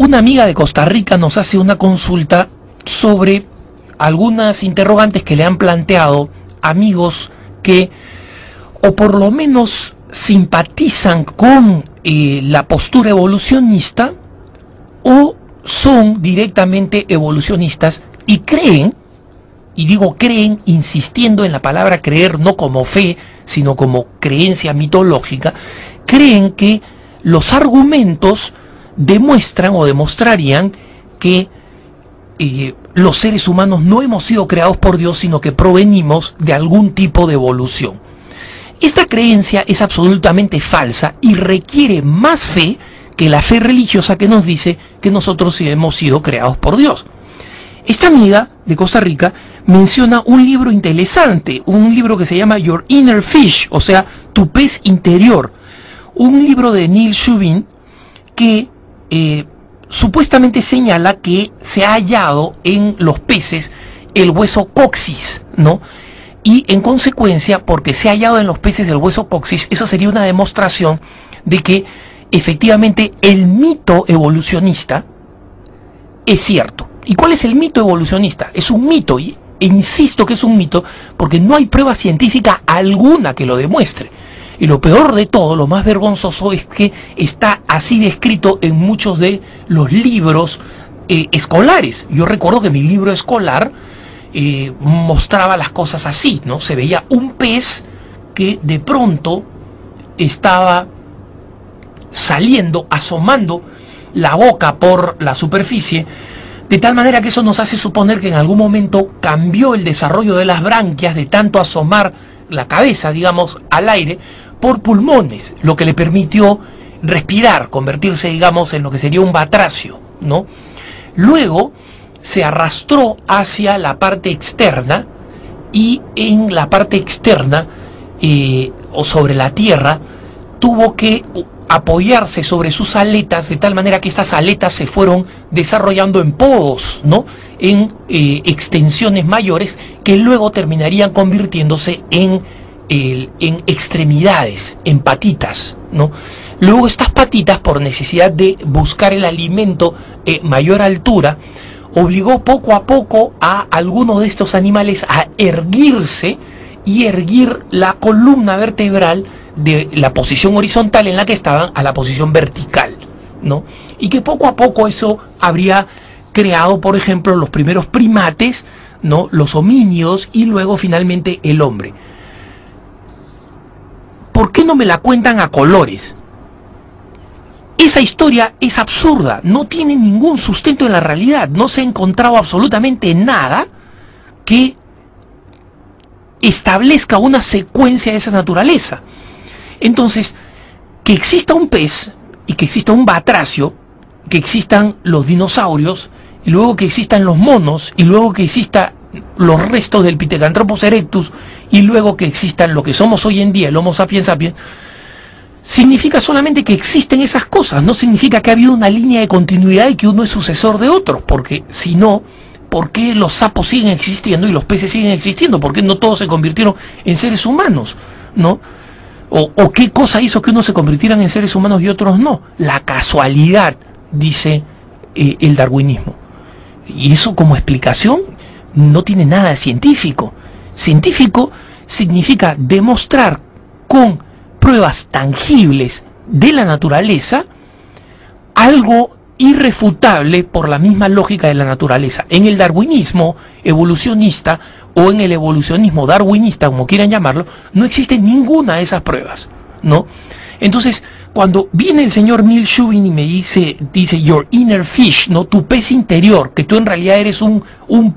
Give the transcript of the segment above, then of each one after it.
una amiga de Costa Rica nos hace una consulta sobre algunas interrogantes que le han planteado amigos que o por lo menos simpatizan con la postura evolucionista o son directamente evolucionistas y creen, y digo creen insistiendo en la palabra creer, no como fe, sino como creencia mitológica, creen que los argumentos demuestran o demostrarían que los seres humanos no hemos sido creados por Dios, sino que provenimos de algún tipo de evolución. Esta creencia es absolutamente falsa y requiere más fe que la fe religiosa que nos dice que nosotros sí hemos sido creados por Dios. Esta amiga de Costa Rica menciona un libro interesante, un libro que se llama Your Inner Fish, o sea, tu pez interior. Un libro de Neil Shubin que supuestamente señala que se ha hallado en los peces el hueso coxis, ¿no? Y en consecuencia, porque se ha hallado en los peces el hueso coxis, eso sería una demostración de que efectivamente el mito evolucionista es cierto. ¿Y cuál es el mito evolucionista? Es un mito, e insisto que es un mito, porque no hay prueba científica alguna que lo demuestre. Y lo peor de todo, lo más vergonzoso, es que está así descrito en muchos de los libros escolares. Yo recuerdo que mi libro escolar mostraba las cosas así, ¿no? Se veía un pez que de pronto estaba saliendo, asomando la boca por la superficie, de tal manera que eso nos hace suponer que en algún momento cambió el desarrollo de las branquias de tanto asomar la cabeza, digamos, al aire, por pulmones, lo que le permitió respirar, convertirse, digamos, en lo que sería un batracio, ¿no? Luego se arrastró hacia la parte externa y en la parte externa o sobre la tierra tuvo que apoyarse sobre sus aletas de tal manera que estas aletas se fueron desarrollando en podos, ¿no? En extensiones mayores que luego terminarían convirtiéndose en extremidades, en patitas, ¿no? Luego estas patitas, por necesidad de buscar el alimento mayor altura, obligó poco a poco a algunos de estos animales a erguirse y erguir la columna vertebral de la posición horizontal en la que estaban a la posición vertical, ¿no? Y que poco a poco eso habría creado, por ejemplo, los primeros primates, ¿no? Los homínidos y luego finalmente el hombre. ¿Por qué no me la cuentan a colores? Esa historia es absurda, no tiene ningún sustento en la realidad, no se ha encontrado absolutamente nada que establezca una secuencia de esa naturaleza. Entonces, que exista un pez y que exista un batracio, que existan los dinosaurios, y luego que existan los monos, y luego que existan los restos del Pithecanthropus erectus, y luego que existan lo que somos hoy en día, el Homo sapiens sapiens, significa solamente que existen esas cosas, no significa que ha habido una línea de continuidad y que uno es sucesor de otros, porque si no, ¿por qué los sapos siguen existiendo y los peces siguen existiendo? ¿Por qué no todos se convirtieron en seres humanos? ¿No? ¿O qué cosa hizo que unos se convirtieran en seres humanos y otros no? La casualidad, dice el darwinismo. Y eso como explicación no tiene nada de científico. Científico significa demostrar con pruebas tangibles de la naturaleza algo irrefutable por la misma lógica de la naturaleza. En el darwinismo evolucionista o en el evolucionismo darwinista, como quieran llamarlo, no existe ninguna de esas pruebas, ¿no? Entonces, cuando viene el señor Neil Shubin y me dice your inner fish, ¿no? Tu pez interior, que tú en realidad eres un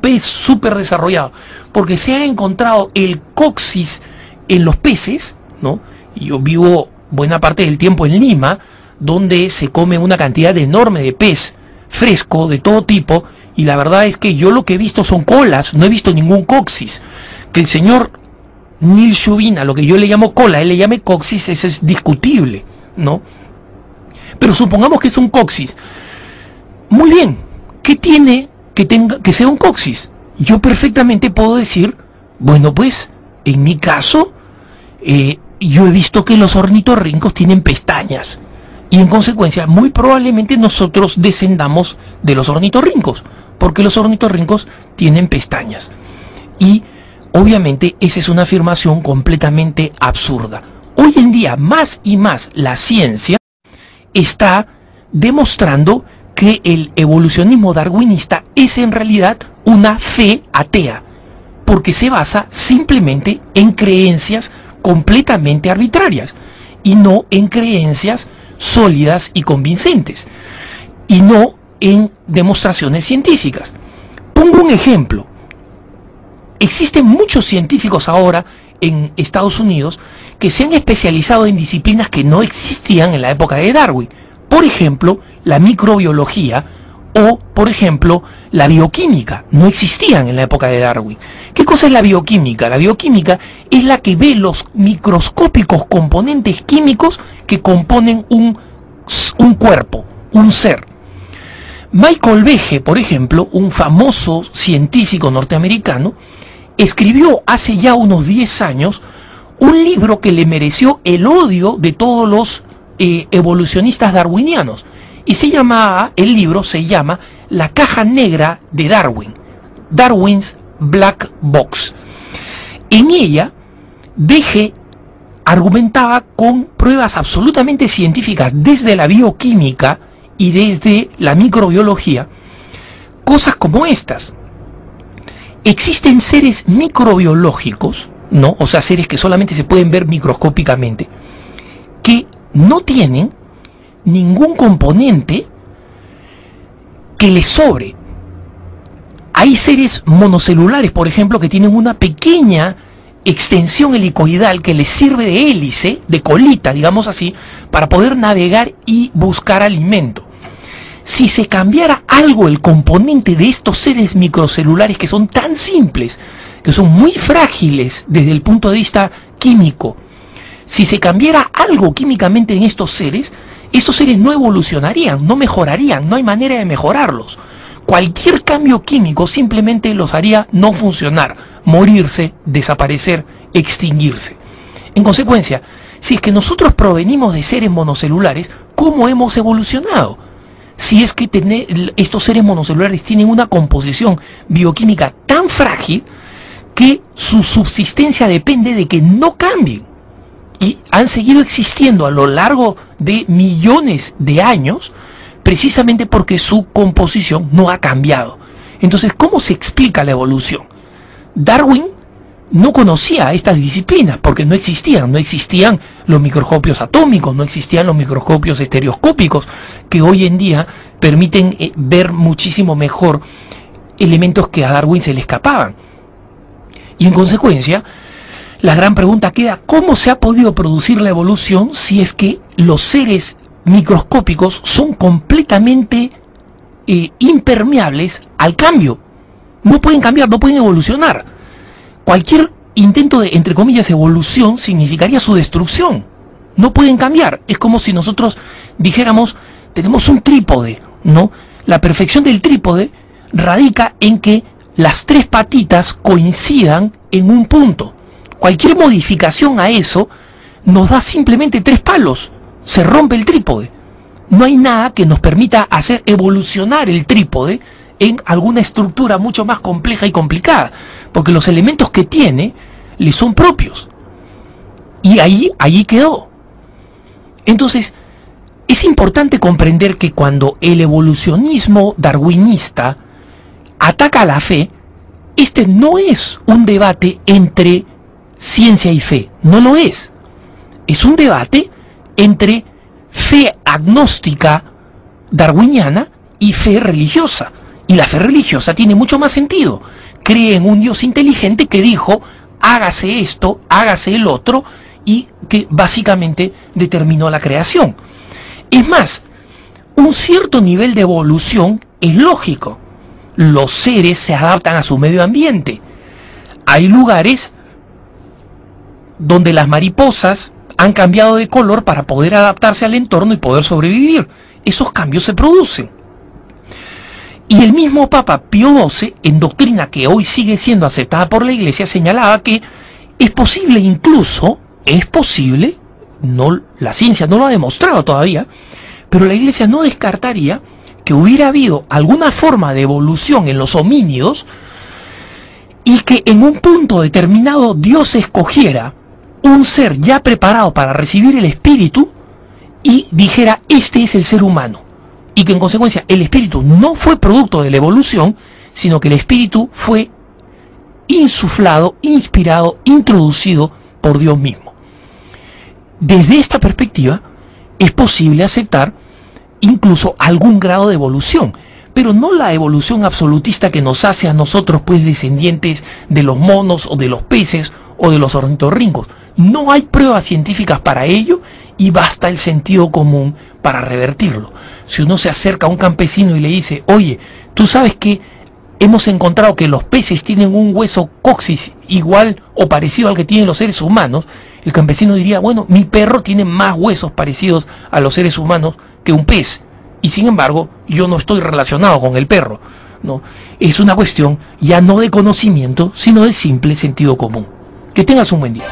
pez súper desarrollado, porque se ha encontrado el coxis en los peces, ¿no? Yo vivo buena parte del tiempo en Lima, donde se come una cantidad enorme de pez fresco de todo tipo, y la verdad es que yo lo que he visto son colas, no he visto ningún coxis. Que el señor Neil Shubin, a lo que yo le llamo cola, él le llame coxis, eso es discutible, ¿no? Pero supongamos que es un coxis. Muy bien, ¿qué tiene que sea un coxis? Yo perfectamente puedo decir, bueno, pues, en mi caso, yo he visto que los ornitorrincos tienen pestañas. Y en consecuencia, muy probablemente nosotros descendamos de los ornitorrincos, porque los ornitorrincos tienen pestañas. Y obviamente esa es una afirmación completamente absurda. Hoy en día, más y más, la ciencia está demostrando que el evolucionismo darwinista es en realidad una fe atea, porque se basa simplemente en creencias completamente arbitrarias y no en creencias sólidas y convincentes, y no en demostraciones científicas. Pongo un ejemplo. Existen muchos científicos ahora en Estados Unidos que se han especializado en disciplinas que no existían en la época de Darwin. Por ejemplo, la microbiología o, por ejemplo, la bioquímica. No existían en la época de Darwin. ¿Qué cosa es la bioquímica? La bioquímica es la que ve los microscópicos componentes químicos que componen un cuerpo, un ser. Michael Behe, por ejemplo, un famoso científico norteamericano, escribió hace ya unos 10 años un libro que le mereció el odio de todos los evolucionistas darwinianos. Y el libro se llama La caja negra de Darwin, Darwin's Black Box. En ella, Behe argumentaba con pruebas absolutamente científicas desde la bioquímica y desde la microbiología, cosas como estas. Existen seres microbiológicos, ¿no? O sea, seres que solamente se pueden ver microscópicamente, que no tienen ningún componente que les sobre. Hay seres monocelulares, por ejemplo, que tienen una pequeña extensión helicoidal que les sirve de hélice, de colita, digamos así, para poder navegar y buscar alimento. Si se cambiara algo el componente de estos seres microcelulares que son tan simples, que son muy frágiles desde el punto de vista químico, si se cambiara algo químicamente en estos seres no evolucionarían, no mejorarían, no hay manera de mejorarlos. Cualquier cambio químico simplemente los haría no funcionar, morirse, desaparecer, extinguirse. En consecuencia, si es que nosotros provenimos de seres monocelulares, ¿cómo hemos evolucionado? Si es que estos seres monocelulares tienen una composición bioquímica tan frágil que su subsistencia depende de que no cambien. Y han seguido existiendo a lo largo de millones de años precisamente porque su composición no ha cambiado. Entonces, ¿cómo se explica la evolución? Darwin no conocía estas disciplinas porque no existían los microscopios atómicos, no existían los microscopios estereoscópicos que hoy en día permiten ver muchísimo mejor elementos que a Darwin se le escapaban. Y en consecuencia, la gran pregunta queda: ¿cómo se ha podido producir la evolución si es que los seres microscópicos son completamente impermeables al cambio? No pueden cambiar, no pueden evolucionar. Cualquier intento de, entre comillas, evolución significaría su destrucción. No pueden cambiar. Es como si nosotros dijéramos, tenemos un trípode, ¿no? La perfección del trípode radica en que las tres patitas coincidan en un punto. Cualquier modificación a eso nos da simplemente tres palos. Se rompe el trípode. No hay nada que nos permita hacer evolucionar el trípode en alguna estructura mucho más compleja y complicada, porque los elementos que tiene le son propios. Y ahí quedó. Entonces, es importante comprender que cuando el evolucionismo darwinista ataca a la fe, este no es un debate entre ciencia y fe, no lo es. Es un debate entre fe agnóstica darwiniana y fe religiosa. Y la fe religiosa tiene mucho más sentido. Cree en un Dios inteligente que dijo, hágase esto, hágase el otro, y que básicamente determinó la creación. Es más, un cierto nivel de evolución es lógico. Los seres se adaptan a su medio ambiente. Hay lugares donde las mariposas han cambiado de color para poder adaptarse al entorno y poder sobrevivir. Esos cambios se producen. Y el mismo Papa Pío XII, en doctrina que hoy sigue siendo aceptada por la Iglesia, señalaba que es posible, incluso, es posible, no, la ciencia no lo ha demostrado todavía, Pero la Iglesia no descartaría que hubiera habido alguna forma de evolución en los homínidos y que en un punto determinado Dios escogiera un ser ya preparado para recibir el espíritu y dijera, este es el ser humano. Y que en consecuencia el espíritu no fue producto de la evolución, sino que el espíritu fue insuflado, inspirado, introducido por Dios mismo. Desde esta perspectiva es posible aceptar incluso algún grado de evolución, pero no la evolución absolutista que nos hace a nosotros pues descendientes de los monos o de los peces o de los ornitorrincos. No hay pruebas científicas para ello y basta el sentido común para revertirlo. Si uno se acerca a un campesino y le dice, oye, ¿tú sabes que hemos encontrado que los peces tienen un hueso coxis igual o parecido al que tienen los seres humanos? El campesino diría, bueno, mi perro tiene más huesos parecidos a los seres humanos que un pez, y sin embargo yo no estoy relacionado con el perro, ¿no? Es una cuestión ya no de conocimiento, sino de simple sentido común. Que tengas un buen día.